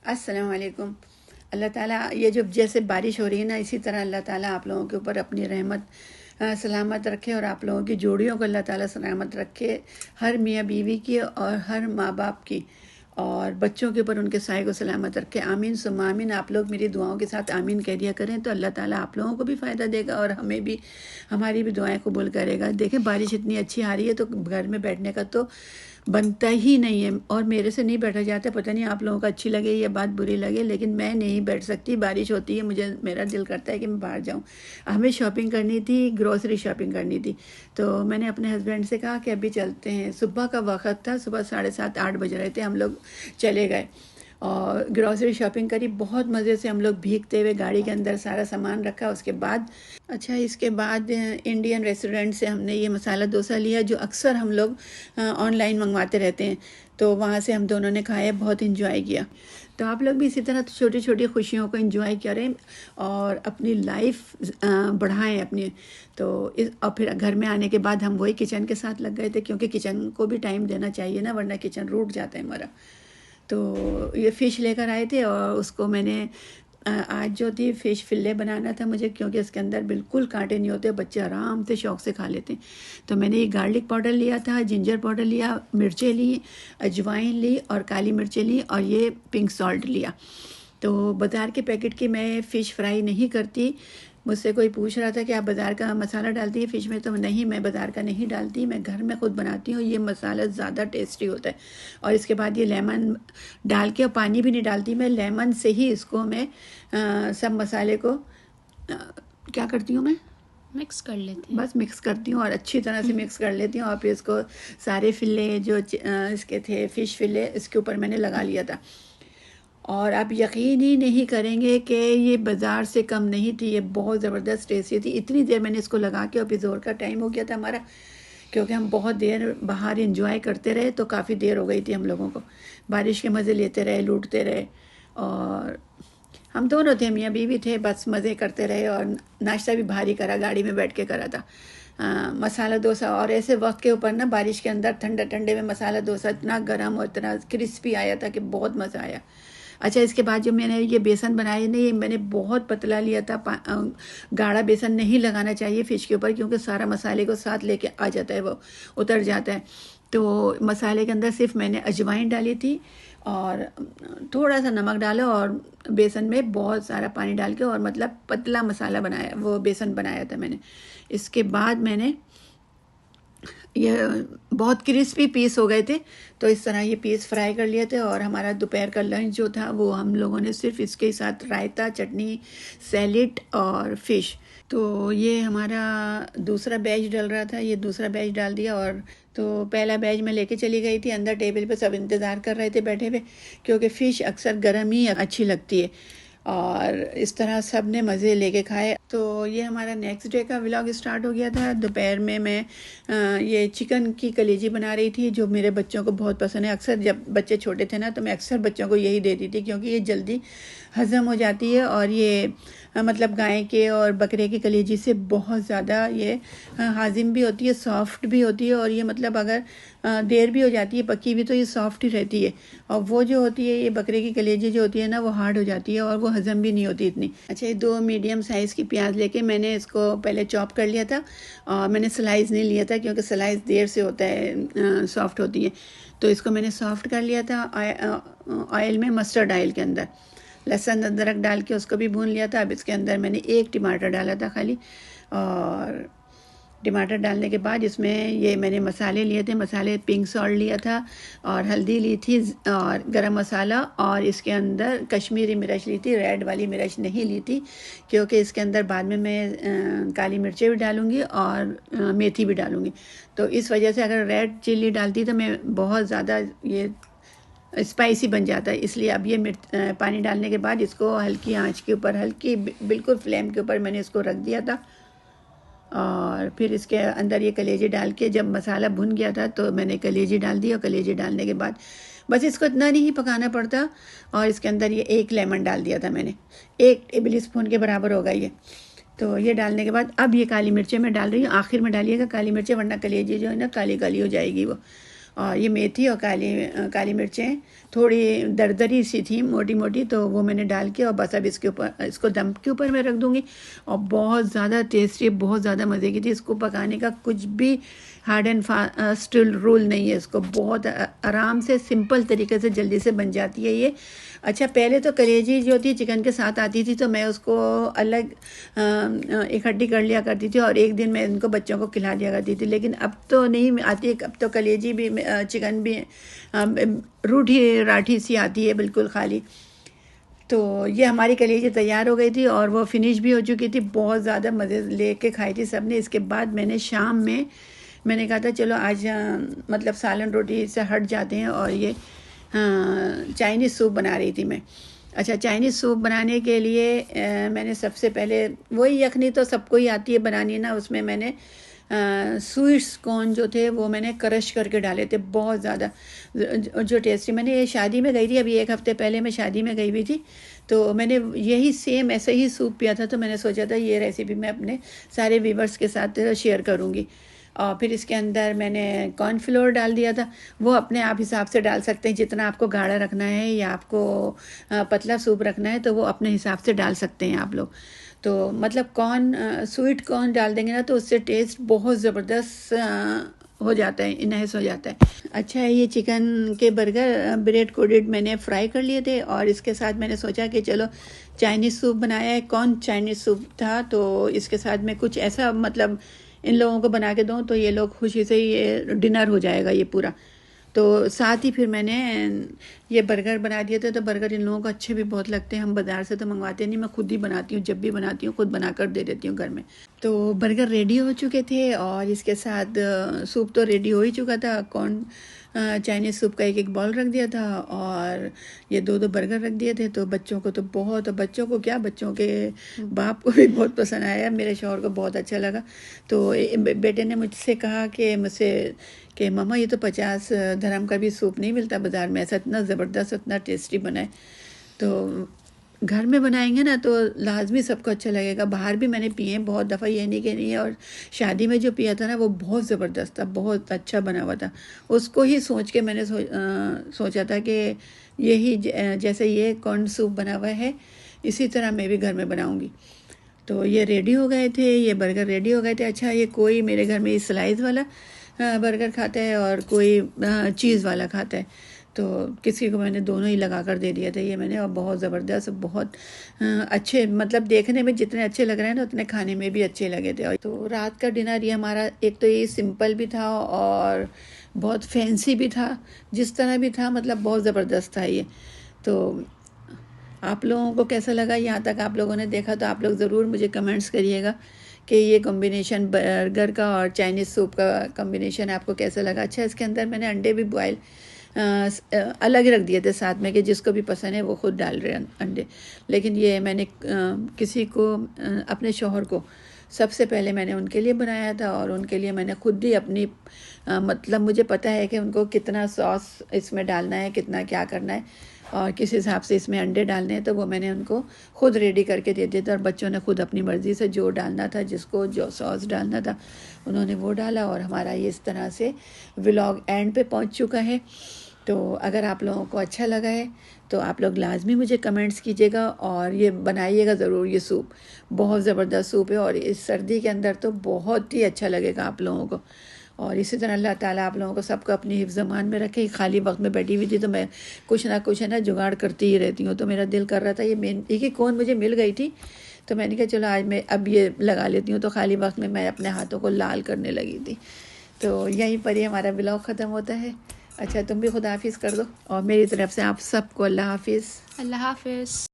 अस्सलाम वालेकुम। अल्लाह ताला ये जो जैसे बारिश हो रही है ना, इसी तरह अल्लाह ताला आप लोगों के ऊपर अपनी रहमत सलामत रखे और आप लोगों की जोड़ियों को अल्लाह ताला सलामत रखे, हर मियाँ बीवी की और हर माँ बाप की और बच्चों के ऊपर उनके साए को सलामत रखे। आमीन सुम्मा आमीन। आप लोग मेरी दुआओं के साथ आमीन कह दिया करें तो अल्लाह ताला आप लोगों को भी फ़ायदा देगा और हमें भी, हमारी भी दुआएं कबूल करेगा। देखें बारिश इतनी अच्छी आ रही है तो घर में बैठने का तो बनता ही नहीं है और मेरे से नहीं बैठा जाता। पता नहीं आप लोगों को अच्छी लगे या बात बुरी लगे, लेकिन मैं नहीं बैठ सकती। बारिश होती है, मुझे मेरा दिल करता है कि मैं बाहर जाऊं। हमें शॉपिंग करनी थी, ग्रोसरी शॉपिंग करनी थी, तो मैंने अपने हस्बैंड से कहा कि अभी चलते हैं। सुबह का वक्त था, सुबह 7:30-8 बज रहे थे, हम लोग चले गए और ग्रोसरी शॉपिंग करी। बहुत मज़े से हम लोग भीगते हुए गाड़ी के अंदर सारा सामान रखा। उसके बाद इसके बाद इंडियन रेस्टोरेंट से हमने ये मसाला डोसा लिया जो अक्सर हम लोग ऑनलाइन मंगवाते रहते हैं, तो वहाँ से हम दोनों ने खाया, बहुत इंजॉय किया। तो आप लोग भी इसी तरह छोटी छोटी खुशियों को इंजॉय करें और अपनी लाइफ बढ़ाएं अपनी। तो और फिर घर में आने के बाद हम वही किचन के साथ लग गए थे, क्योंकि किचन को भी टाइम देना चाहिए ना, वरना किचन रूठ जाता है हमारा। तो ये फ़िश लेकर आए थे और उसको मैंने आज जो थी फ़िश फिल्ले बनाना था मुझे, क्योंकि इसके अंदर बिल्कुल कांटे नहीं होते, बच्चे आराम से शौक़ से खा लेते हैं। तो मैंने ये गार्लिक पाउडर लिया था, जिंजर पाउडर लिया, मिर्चें ली, अजवाइन ली और काली मिर्चें ली और ये पिंक सॉल्ट लिया। तो बाज़ार के पैकेट की मैं फ़िश फ्राई नहीं करती। मुझसे कोई पूछ रहा था कि आप बाज़ार का मसाला डालती है फ़िश में, तो नहीं, मैं बाज़ार का नहीं डालती, मैं घर में ख़ुद बनाती हूँ। ये मसाला ज़्यादा टेस्टी होता है। और इसके बाद ये लेमन डाल के, और पानी भी नहीं डालती मैं, लेमन से ही इसको मैं सब मसाले को क्या करती हूँ, मैं मिक्स कर लेते हैं। बस मिक्स करती हूँ और अच्छी तरह से मिक्स कर लेती हूँ। और फिर इसको सारे फिले जो इसके थे, फ़िश फिले, इसके ऊपर मैंने लगा लिया था। और आप यकीन ही नहीं करेंगे कि ये बाज़ार से कम नहीं थी, ये बहुत ज़बरदस्त टेस्टी थी। इतनी देर मैंने इसको लगा के, और फिर ज़ोर का टाइम हो गया था हमारा, क्योंकि हम बहुत देर बाहर इंजॉय करते रहे, तो काफ़ी देर हो गई थी हम लोगों को। बारिश के मज़े लेते रहे, लूटते रहे, और हम दोनों थे, मियाँ बीवी थे, बस मज़े करते रहे। और नाश्ता भी भारी करा, गाड़ी में बैठ के करा था, मसाला डोसा। और ऐसे वक्त के ऊपर ना, बारिश के अंदर ठंडे ठंडे में मसाला डोसा इतना गर्म और इतना क्रिस्पी आया था कि बहुत मज़ा आया। अच्छा, इसके बाद जो मैंने ये बेसन बनाया नहीं, मैंने बहुत पतला लिया था। गाढ़ा बेसन नहीं लगाना चाहिए फ़िश के ऊपर, क्योंकि सारा मसाले को साथ लेके आ जाता है, वो उतर जाता है। तो मसाले के अंदर सिर्फ मैंने अजवाइन डाली थी और थोड़ा सा नमक डाला, और बेसन में बहुत सारा पानी डाल के, और मतलब पतला मसाला बनाया, वो बेसन बनाया था मैंने। इसके बाद मैंने ये बहुत क्रिस्पी पीस हो गए थे, तो इस तरह ये पीस फ्राई कर लिए थे। और हमारा दोपहर का लंच जो था, वो हम लोगों ने सिर्फ इसके साथ रायता, चटनी, सैलेड और फ़िश। तो ये हमारा दूसरा बैच डल रहा था, ये दूसरा बैच डाल दिया। और तो पहला बैच मैं लेके चली गई थी अंदर, टेबल पे सब इंतज़ार कर रहे थे बैठे हुए, क्योंकि फ़िश अक्सर गर्म ही अच्छी लगती है। और इस तरह सब ने मज़े लेके खाए। तो ये हमारा नेक्स्ट डे का व्लॉग स्टार्ट हो गया था। दोपहर में मैं ये चिकन की कलेजी बना रही थी, जो मेरे बच्चों को बहुत पसंद है। अक्सर जब बच्चे छोटे थे ना, तो मैं अक्सर बच्चों को यही देती थी, क्योंकि ये जल्दी हज़म हो जाती है। और ये मतलब गाय के और बकरे की कलेजी से बहुत ज़्यादा ये हाजिम भी होती है, सॉफ्ट भी होती है। और ये मतलब अगर देर भी हो जाती है पकी भी, तो ये सॉफ्ट ही रहती है। और वो जो होती है, ये बकरे की कलेजी जो होती है ना, वो हार्ड हो जाती है और वो हज़म भी नहीं होती इतनी। अच्छा, ये 2 मीडियम साइज़ की प्याज लेके मैंने इसको पहले चॉप कर लिया था, और मैंने स्लाइस नहीं लिया था, क्योंकि स्लाइस देर से होता है, सॉफ्ट होती है। तो इसको मैंने सॉफ्ट कर लिया था ऑयल में, मस्टर्ड ऑयल के अंदर। लहसुन अदरक डाल के उसको भी भून लिया था। अब इसके अंदर मैंने 1 टमाटर डाला था खाली, और टमाटर डालने के बाद इसमें ये मैंने मसाले लिए थे। मसाले पिंक सॉल्ट लिया था, और हल्दी ली थी, और गरम मसाला, और इसके अंदर कश्मीरी मिर्च ली थी। रेड वाली मिर्च नहीं ली थी, क्योंकि इसके अंदर बाद में मैं काली मिर्चें भी डालूँगी और मेथी भी डालूँगी। तो इस वजह से अगर रेड चिल्ली डालती तो मैं बहुत ज़्यादा ये स्पाइसी बन जाता है। इसलिए अब ये पानी डालने के बाद इसको हल्की आंच के ऊपर, हल्की बिल्कुल फ्लेम के ऊपर मैंने इसको रख दिया था। और फिर इसके अंदर ये कलेजी डाल के, जब मसाला भुन गया था, तो मैंने कलेजी डाल दी। और कलेजी डालने के बाद बस इसको इतना नहीं पकाना पड़ता। और इसके अंदर ये 1 लेमन डाल दिया था मैंने, 1 टेबल स्पून के बराबर होगा ये। तो ये डालने के बाद अब ये काली मिर्चें मैं डाल रही हूँ। आखिर में डालिएगा काली मिर्चें, वरना कलेजी जो है ना, काली काली हो जाएगी वो। और ये मेथी और काली मिर्चें थोड़ी दरदरी सी थी, मोटी मोटी, तो वो मैंने डाल के और बस अब इसके ऊपर, इसको दम के ऊपर मैं रख दूँगी। और बहुत ज़्यादा टेस्टी, बहुत ज़्यादा मज़े की थी। इसको पकाने का कुछ भी हार्ड एंड फास्ट रूल नहीं है। इसको बहुत आराम से सिंपल तरीके से जल्दी से बन जाती है ये। अच्छा, पहले तो कलेजी जो थी चिकन के साथ आती थी, तो मैं उसको अलग इकट्ठी कर लिया करती थी और एक दिन मैं इनको बच्चों को खिला दिया करती थी। लेकिन अब तो नहीं आती, अब तो कलेजी भी चिकन भी रूठी राठी सी आती है, बिल्कुल खाली। तो ये हमारी कलेजी तैयार हो गई थी और वो फिनिश भी हो चुकी थी। बहुत ज़्यादा मज़े लेके खाई थी सबने। इसके बाद मैंने शाम में मैंने कहा था चलो आज मतलब सालन रोटी से हट जाते हैं, और ये चाइनीज़ सूप बना रही थी मैं। अच्छा, चाइनीज़ सूप बनाने के लिए मैंने सबसे पहले, वही यखनी तो सबको ही आती है बनानी ना, उसमें मैंने स्वीट्स कॉर्न जो थे वो मैंने क्रश करके डाले थे, बहुत ज़्यादा जो टेस्टी। मैंने ये शादी में गई थी, अभी 1 हफ़्ते पहले मैं शादी में गई हुई थी, तो मैंने यही सेम ऐसे ही सूप पिया था। तो मैंने सोचा था ये रेसिपी मैं अपने सारे व्यूवर्स के साथ शेयर करूँगी। और फिर इसके अंदर मैंने कॉर्नफ्लोर डाल दिया था। वो अपने आप हिसाब से डाल सकते हैं, जितना आपको गाढ़ा रखना है या आपको पतला सूप रखना है, तो वो अपने हिसाब से डाल सकते हैं आप लोग। तो मतलब स्वीट कॉर्न डाल देंगे ना, तो उससे टेस्ट बहुत ज़बरदस्त हो जाता है, इनहेंस हो जाता है। अच्छा, ये चिकन के बर्गर ब्रेड कोटेड मैंने फ्राई कर लिए थे, और इसके साथ मैंने सोचा कि चलो चाइनीज़ सूप बनाया है, कॉर्न चाइनीज़ सूप था, तो इसके साथ मैं कुछ ऐसा मतलब इन लोगों को बना के दूँ तो ये लोग खुशी से ये डिनर हो जाएगा ये पूरा। तो साथ ही फिर मैंने ये बर्गर बना दिए थे। तो बर्गर इन लोगों को अच्छे भी बहुत लगते हैं, हम बाज़ार से तो मंगवाते नहीं, मैं खुद ही बनाती हूँ, जब भी बनाती हूँ खुद बना कर दे देती हूँ घर में। तो बर्गर रेडी हो चुके थे और इसके साथ सूप तो रेडी हो ही चुका था। कॉर्न चाइनीज़ सूप का एक बाउल रख दिया था और ये 2 बर्गर रख दिए थे। तो बच्चों को तो बहुत, बच्चों को क्या, बच्चों के बाप को भी बहुत पसंद आया, मेरे शौहर को बहुत अच्छा लगा। तो बेटे ने मुझसे कहा कि मम्मा ये तो 50 धर्म का भी सूप नहीं मिलता बाज़ार में, ऐसा इतना ज़बरदस्त, इतना टेस्टी बना है। तो घर में बनाएंगे ना तो लाजमी सबको अच्छा लगेगा। बाहर भी मैंने पिए हैं बहुत दफ़ा, ये नहीं कि नहीं है। और शादी में जो पिया था ना वो बहुत ज़बरदस्त था, बहुत अच्छा बना हुआ था। उसको ही सोच के मैंने सोचा था कि यही जैसे ये कॉर्न सूप बना हुआ है, इसी तरह मैं भी घर में बनाऊंगी। तो ये रेडी हो गए थे, ये बर्गर रेडी हो गए थे। अच्छा, ये कोई मेरे घर में स्लाइस वाला बर्गर खाता है और कोई चीज़ वाला खाता है, तो किसी को मैंने दोनों ही लगा कर दे दिया था ये मैंने। और बहुत ज़बरदस्त, बहुत अच्छे, मतलब देखने में जितने अच्छे लग रहे हैं ना उतने खाने में भी अच्छे लगे थे। और तो रात का डिनर ये हमारा, एक तो ये सिंपल भी था और बहुत फैंसी भी था, जिस तरह भी था मतलब बहुत ज़बरदस्त था ये। तो आप लोगों को कैसा लगा, यहाँ तक आप लोगों ने देखा तो आप लोग ज़रूर मुझे कमेंट्स करिएगा कि ये कॉम्बिनेशन बर्गर का और चाइनीज़ सूप का कॉम्बिनेशन आपको कैसा लगा। अच्छा, इसके अंदर मैंने अंडे भी बॉयल अलग रख दिए थे साथ में, कि जिसको भी पसंद है वो खुद डाल रहे हैं अंडे। लेकिन ये मैंने किसी को, अपने शौहर को सबसे पहले मैंने उनके लिए बनाया था, और उनके लिए मैंने खुद ही अपनी मतलब मुझे पता है कि उनको कितना सॉस इसमें डालना है, कितना क्या करना है और किस हिसाब से इसमें अंडे डालने हैं, तो वो मैंने उनको खुद रेडी करके दे दिया था। और बच्चों ने खुद अपनी मर्ज़ी से जो डालना था, जिसको जो सॉस डालना था उन्होंने वो डाला। और हमारा ये इस तरह से व्लॉग एंड पे पहुंच चुका है। तो अगर आप लोगों को अच्छा लगा है तो आप लोग लाजमी मुझे कमेंट्स कीजिएगा और ये बनाइएगा ज़रूर। ये सूप बहुत ज़बरदस्त सूप है और इस सर्दी के अंदर तो बहुत ही अच्छा लगेगा आप लोगों को। और इसी तरह अल्लाह ताला आप लोगों को सबको अपनी हिफ्ज़ ज़मान में रखे। खाली वक्त में बैठी हुई थी तो मैं कुछ ना कुछ है ना जुगाड़ करती ही रहती हूँ। तो मेरा दिल कर रहा था, ये मेहंदी की कोन मुझे मिल गई थी, तो मैंने कहा चलो आज मैं अब ये लगा लेती हूँ। तो खाली वक्त में मैं अपने हाथों को लाल करने लगी थी। तो यहीं पर ही हमारा व्लॉग ख़त्म होता है। अच्छा, तुम भी खुदा हाफिज़ कर दो और मेरी तरफ से आप सबको अल्लाह हाफिज़। अल्लाह हाफिज़।